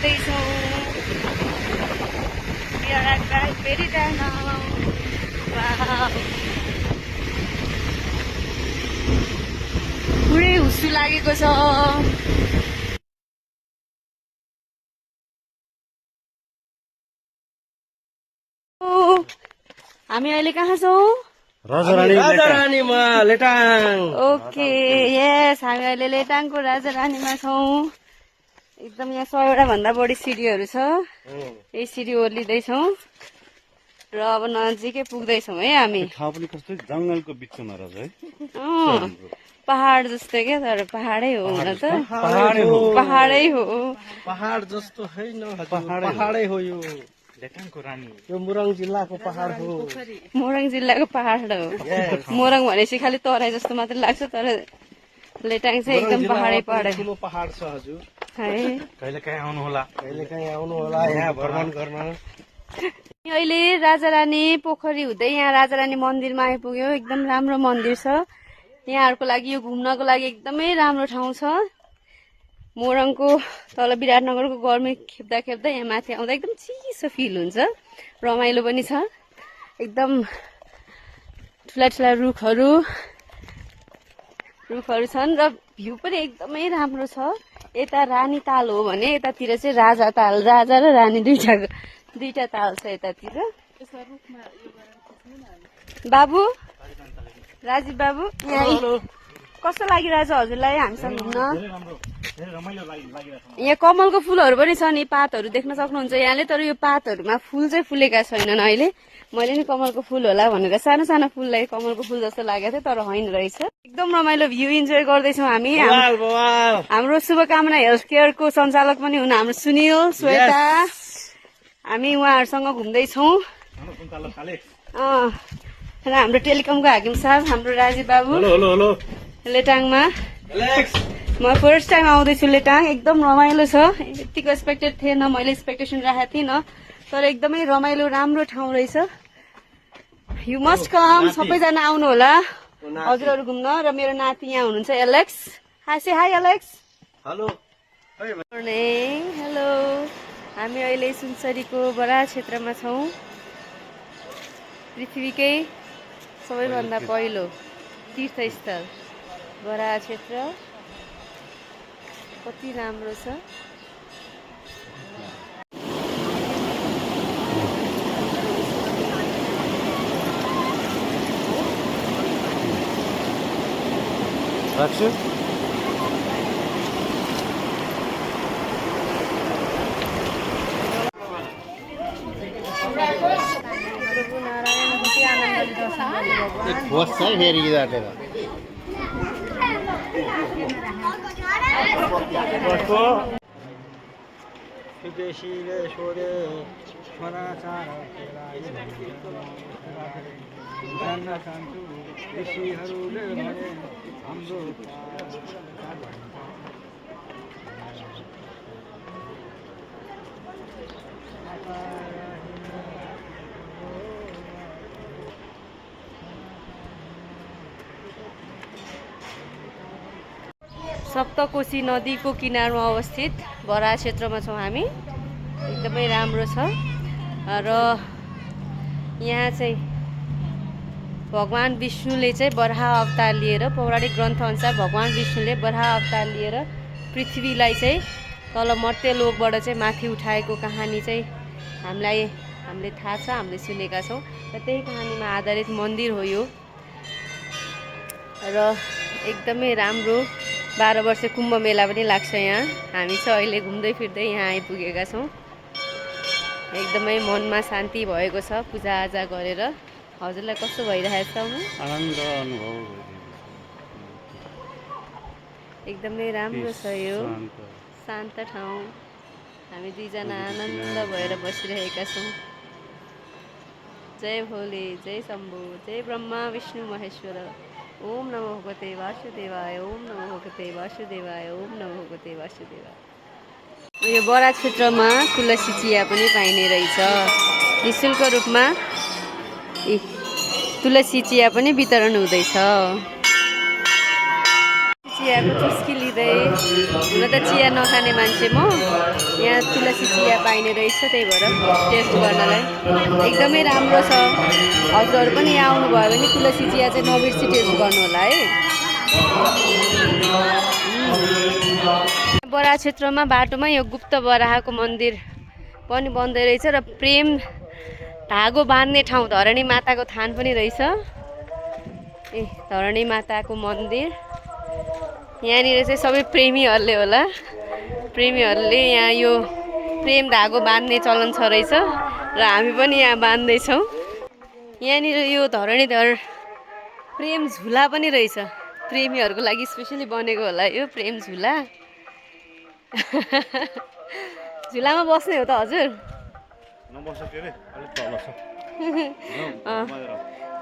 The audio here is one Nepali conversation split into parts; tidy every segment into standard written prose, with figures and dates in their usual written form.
पुग्दैछौँ। We are at Raspberry Dam now. Wow. पुरै हुस्सु लागेको छ। हामी अहिले कहाँ छौँ? राजारानीमा लेटाङ। ओके यस, हामी अहिले लेटाङको राजारानीमा छौँ। एकदम यहाँ 100 भन्दा बढी सिडीहरू छ। यही सिडी ओर्लिँदैछौँ र अब नजिकै पुग्दैछौँ है हामी। ठाउँ पनि कस्तो जंगलको बिचमा रहेछ है। पहाड जस्तै क्या, तर पहाडै हो हुन त। पहाडै हो। पहाडै हो। पहाड जस्तो होइन, पहाडै हो यो। लेटाङको रानी यो मुरङ जिल्लाको पहाड हो। मोरङ जिल्लाको पहाड हो। मोरङ भनेपछि खालि तराई जस्तो मात्रै लाग्छ, तर लेटाङ चाहिँ एकदम पहाडै पहाड ठुलो पहाड छ हजुर। है। कहिलेकाहीँ आउनु होला। कहिलेकाहीँ आउनु होला यहाँ भ्रमण गर्न। अहिले राजारानी पोखरी हुँदै यहाँ राजारानी मन्दिरमा आइपुग्यो। एकदम राम्रो मन्दिर छ यहाँहरूको लागि। यो घुम्नको लागि एकदमै राम्रो ठाउँ छ। मोरङको तल विराटनगरको गर्मी खेप्दा खेप्दा यहाँ माथि आउँदा एकदम चिसो फिल हुन्छ। रमाइलो पनि छ। एकदम ठुला ठुला रुखहरू छन् र भ्यू पनि एकदमै राम्रो छ। यता रानी ताल हो भने यतातिर चाहिँ राजा ताल, राजा र रानी दुईटा ताल छ यतातिर। बाबु, राजीव बाबु, कस्तो लागिरहेछ हजुरलाई हामीसँग घुम्न? यहाँ कमलको फुलहरू पनि छ नि, पातहरू देख्न सक्नुहुन्छ यहाँले। तर यो पातहरूमा फुल चाहिँ फुलेका छैनन् अहिले। मैले नि कमलको फुल होला भनेर सानो सानो फुललाई कमलको फुल जस्तो लागेको थियो, तर होइन रहेछ। एकदम रमाइलो भ्यू इन्जोय गर्दैछौँ हामी। हाम्रो शुभकामना हेल्थ केयरको सञ्चालक पनि हुन् हाम्रो सुनिल, श्वेता। हामी उहाँहरूसँग घुम्दैछौँ। र हाम्रो टेलिकमको हाकिम साहब, हाम्रो राजीव बाबु लेटाङमा। म फर्स्ट टाइम आउँदैछु लेटाङ। एकदम रमाइलो छ। यतिको एक्सपेक्टेड थिएन, मैले एक्सपेक्टेसन राखेको थिइनँ, तर एकदमै रमाइलो राम्रो ठाउँ रहेछ। यु मस्ट कम, सबैजना आउनु होला हजुरहरू घुम्न। र मेरो नाति यहाँ हुनुहुन्छ एलेक्स। हाय एलेक्स। हेलो। हेलो। हामी अहिले सुनसरीको बराह क्षेत्रमा छौँ। पृथ्वीकै सबैभन्दा पहिलो तीर्थस्थल बराह क्षेत्र। कति राम्रो छ। राख्छु। खोज्छ फेरि यिनीहरूले विदेशीले सोधे जान्न चाहन्छु ऋषिहरूले भने हाम्रो सप्तकोशी नदीको किनारमा अवस्थित बराह क्षेत्रमा छौँ हामी। एकदमै राम्रो छ। र यहाँ चाहिँ भगवान विष्णुले चाहिँ बराह अवतार लिएर, पौराणिक ग्रन्थ अनुसार भगवान विष्णुले बराह अवतार लिएर पृथ्वीलाई चाहिँ तल मर्त्य लोकबाट चाहिँ माथि उठाएको कहानी चाहिँ हामीले थाहा छ, हामीले सुनेका छौँ। र त्यही कहानीमा आधारित मन्दिर हो यो। र एकदमै राम्रो 12 वर्ष कुम्भ मेला पनि लाग्छ यहाँ। हामी चाहिँ अहिले घुम्दै फिर्दै यहाँ आइपुगेका छौँ। एकदमै मनमा शान्ति भएको छ पूजाआजा गरेर। हजुरलाई कस्तो भइरहेछ? आनन्द अनुभव। एकदमै राम्रो छ यो शान्त ठाउँ। हामी दुईजना आनन्द भएर बसिरहेका छौँ। जय भोले, जय शम्भु, जय ब्रह्मा विष्णु महेश्वर। ओम नमो भगवते वासुदेवाय, ओम नमो भगवते वासुदेवाय, ओम नमो भगवते वासुदेवाय। यो बराह क्षेत्रमा तुलसी चिया पनि पाइने रहेछ। निःशुल्क रूपमा तुलसी चिया पनि वितरण हुँदैछ। चियाको चुस्की लिँदै, हुन त चिया नखाने मान्छे म, यहाँ तुलसी चिया पाइने रहेछ, त्यही भएर टेस्ट गर्नलाई एकदमै राम्रो छ। हजुरहरू पनि यहाँ आउनुभयो भने तुलसी चिया चाहिँ नबिर्सी टेस्ट गर्नु होला है। बराह क्षेत्रमा बाटोमा यो गुप्त बराहको मन्दिर पनि बन्दै रहेछ र प्रेम धागो बाँध्ने ठाउँ धरणी माताको थान पनि रहेछ। ए धरणी माताको मन्दिर यहाँनिर चाहिँ सबै प्रेमीहरूले होला, प्रेमीहरूले यहाँ यो प्रेम धागो बाँध्ने चलन छ रहेछ र हामी पनि यहाँ बाँध्दैछौँ। यहाँनिर यो धरणीधर प्रेम झुला पनि रहेछ, प्रेमीहरूको लागि स्पेसली बनेको होला यो प्रेम झुला। झुलामा बस्ने हो त हजुर?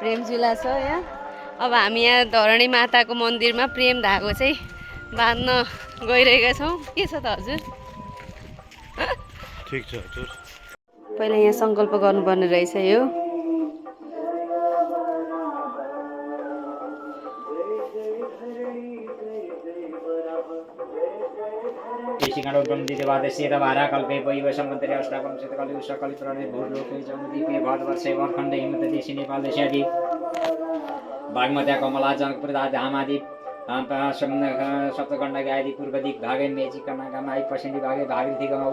प्रेम झुला छ यहाँ। अब हामी यहाँ धरणी माताको मन्दिरमा प्रेम धागो चाहिँ बाँध्न गइरहेका छौँ। के छ त हजुर? ठिक छ हजुर। पहिला यहाँ सङ्कल्प गर्नुपर्ने रहेछ यो। कल्पे वैव सम्बन्धरे अष्टावंशत कलि सकलि प्रणय भूलोके जमदीपे भारतवर्षे वर्खण्डे हिमत देशे नेपाल देश आदि बागमती कमला जनकपुर धामादि सप्तगण्डकी आदि पूर्व दिक भागे मेची कर्णागाम आदि पश्चिमी भागे भागीरथी गम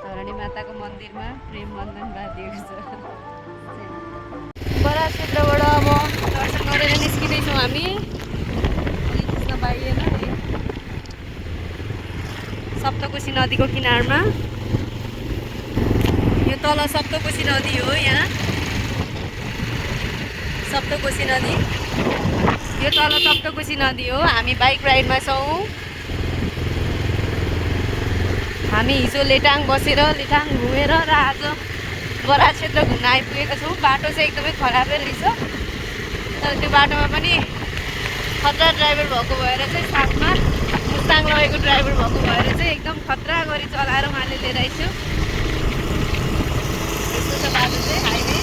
धरणी माताको मन्दिरमा प्रेम बन्धन बाँधिएको छ। बराह क्षेत्रबाट अब दर्शन गरेर निस्किँदैछौँ हामी। खिच्न पाइएन है। सप्तकोशी नदीको किनारमा यो तल सप्तकोशी नदी हो। यहाँ सप्तकोशी नदी, यो तल सप्तकोशी नदी हो। हामी बाइक राइडमा छौँ। हामी हिजो लेटाङ बसेर लेटाङ घुमेर र आज बराह क्षेत्र घुम्न आइपुगेका छौँ। बाटो चाहिँ एकदमै खराबै रहेछ, तर त्यो बाटोमा पनि खतरा ड्राइभर भएको भएर चाहिँ साथमा मुस्ताङ लगेको ड्राइभर भएको भएर चाहिँ एकदम खतरा गरी चलाएर उहाँले लिएर आइसक्यो। यस्तो छ बाटो चाहिँ हाइवे।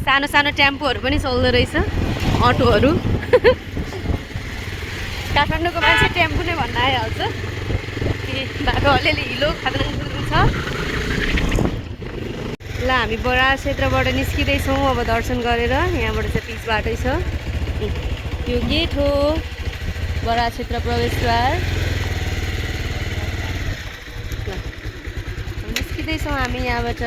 सानो सानो टेम्पोहरू पनि चल्दो रहेछ, अटोहरू। काठमाडौँको मान्छे टेम्पो नै भन्न आइहाल्छ। बाटो अलिअलि हिलो खाद्राङ खुद्रुङ छ। ल हामी बराह क्षेत्रबाट निस्किँदैछौँ अब दर्शन गरेर। यहाँबाट चाहिँ पिच बाटै छ। यो गेट हो बराह क्षेत्र प्रवेशद्वार। ल निस्किँदैछौँ हामी यहाँबाट।